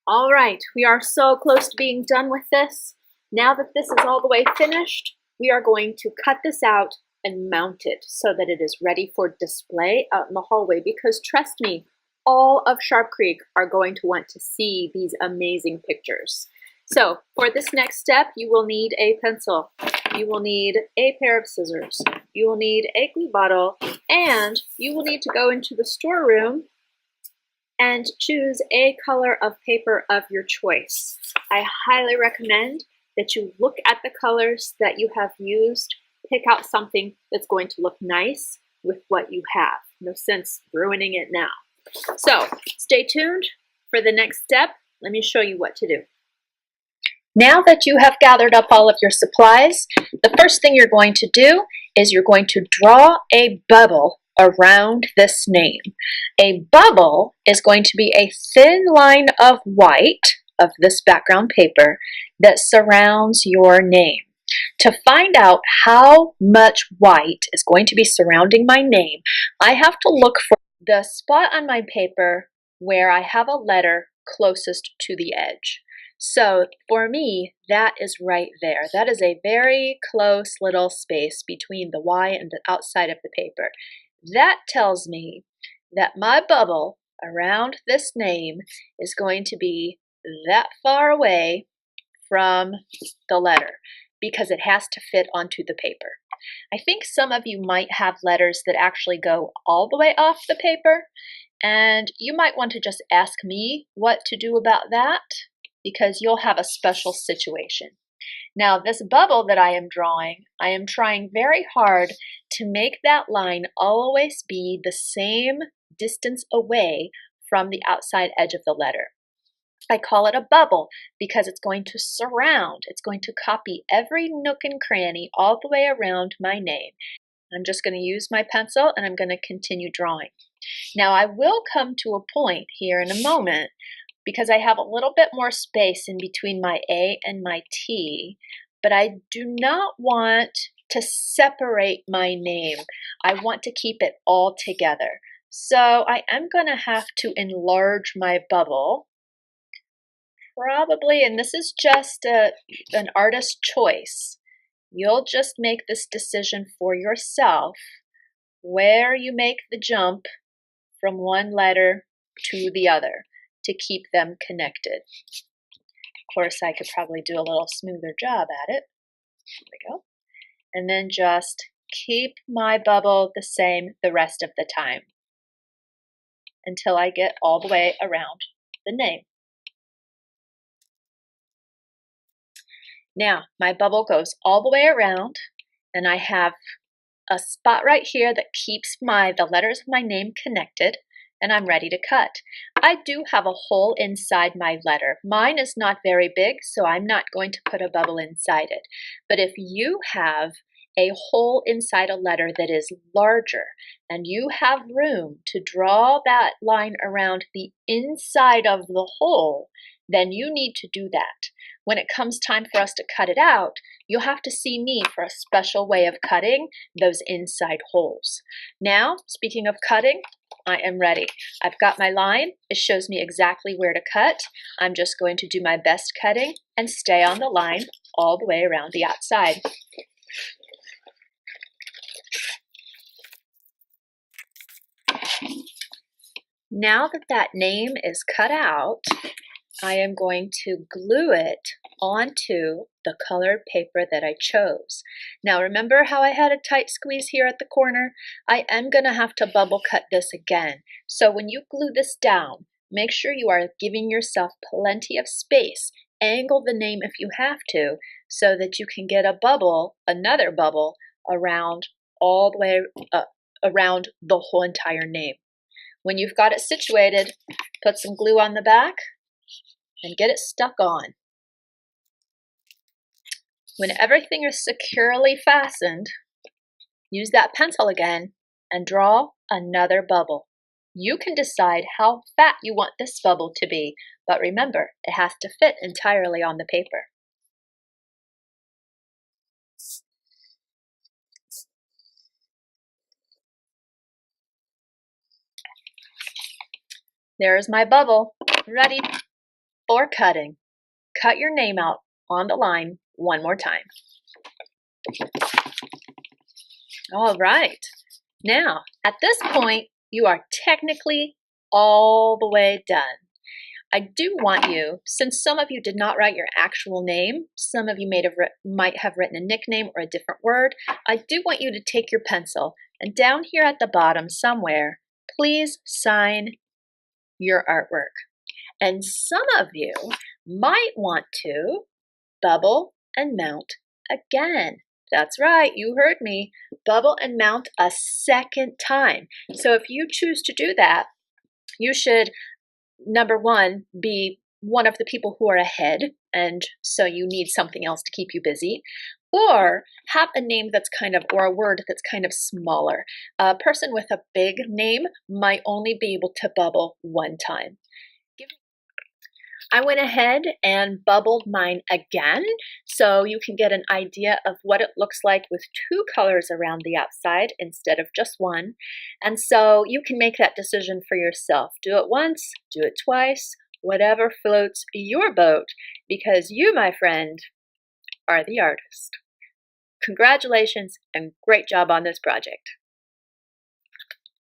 All right, we are so close to being done with this. Now that this is all the way finished, we are going to cut this out and mount it so that it is ready for display out in the hallway, because trust me, all of Sharp Creek are going to want to see these amazing pictures. So for this next step, you will need a pencil, you will need a pair of scissors, you will need a glue bottle, and you will need to go into the storeroom and choose a color of paper of your choice. I highly recommend that you look at the colors that you have used, pick out something that's going to look nice with what you have. No sense ruining it now. So stay tuned for the next step. Let me show you what to do. Now that you have gathered up all of your supplies, the first thing you're going to do is you're going to draw a bubble around this name. A bubble is going to be a thin line of white of this background paper that surrounds your name. To find out how much white is going to be surrounding my name, I have to look for the spot on my paper where I have a letter closest to the edge. So for me, that is right there. That is a very close little space between the Y and the outside of the paper. That tells me that my bubble around this name is going to be that far away from the letter, because it has to fit onto the paper. I think some of you might have letters that actually go all the way off the paper, and you might want to just ask me what to do about that, because you'll have a special situation. Now, this bubble that I am drawing, I am trying very hard to make that line always be the same distance away from the outside edge of the letter. I call it a bubble because it's going to surround, it's going to copy every nook and cranny all the way around my name. I'm just going to use my pencil and I'm going to continue drawing. Now, I will come to a point here in a moment, because I have a little bit more space in between my A and my T, but I do not want to separate my name. I want to keep it all together. So I am going to have to enlarge my bubble, probably, and this is just an artist's choice. You'll just make this decision for yourself, where you make the jump from one letter to the other to keep them connected. Of course, I could probably do a little smoother job at it. There we go. And then just keep my bubble the same the rest of the time until I get all the way around the name. Now, my bubble goes all the way around, and I have a spot right here that keeps the letters of my name connected, and I'm ready to cut. I do have a hole inside my letter. Mine is not very big, so I'm not going to put a bubble inside it. But if you have a hole inside a letter that is larger, and you have room to draw that line around the inside of the hole, then you need to do that. When it comes time for us to cut it out, you'll have to see me for a special way of cutting those inside holes. Now, speaking of cutting, I am ready. I've got my line. It shows me exactly where to cut. I'm just going to do my best cutting and stay on the line all the way around the outside. Now that that name is cut out, I am going to glue it onto the colored paper that I chose. Now remember how I had a tight squeeze here at the corner? I am going to have to bubble cut this again. So when you glue this down, make sure you are giving yourself plenty of space. Angle the name if you have to, so that you can get a bubble, another bubble, around all the way around the whole entire name. When you've got it situated, put some glue on the back and get it stuck on. When everything is securely fastened, use that pencil again and draw another bubble. You can decide how fat you want this bubble to be, but remember, it has to fit entirely on the paper. There's my bubble, ready. for cutting, cut your name out on the line one more time. All right. Now, at this point, you are technically all the way done. I do want you, since some of you did not write your actual name, some of you might have written a nickname or a different word, I do want you to take your pencil and down here at the bottom somewhere, please sign your artwork. And some of you might want to bubble and mount again. That's right, you heard me. Bubble and mount a second time. So if you choose to do that, you should, number one, be one of the people who are ahead, and so you need something else to keep you busy, or have a name that's or a word that's kind of smaller. A person with a big name might only be able to bubble one time. I went ahead and bubbled mine again, so you can get an idea of what it looks like with two colors around the outside instead of just one. And so you can make that decision for yourself. Do it once, do it twice, whatever floats your boat, because you, my friend, are the artist. Congratulations and great job on this project.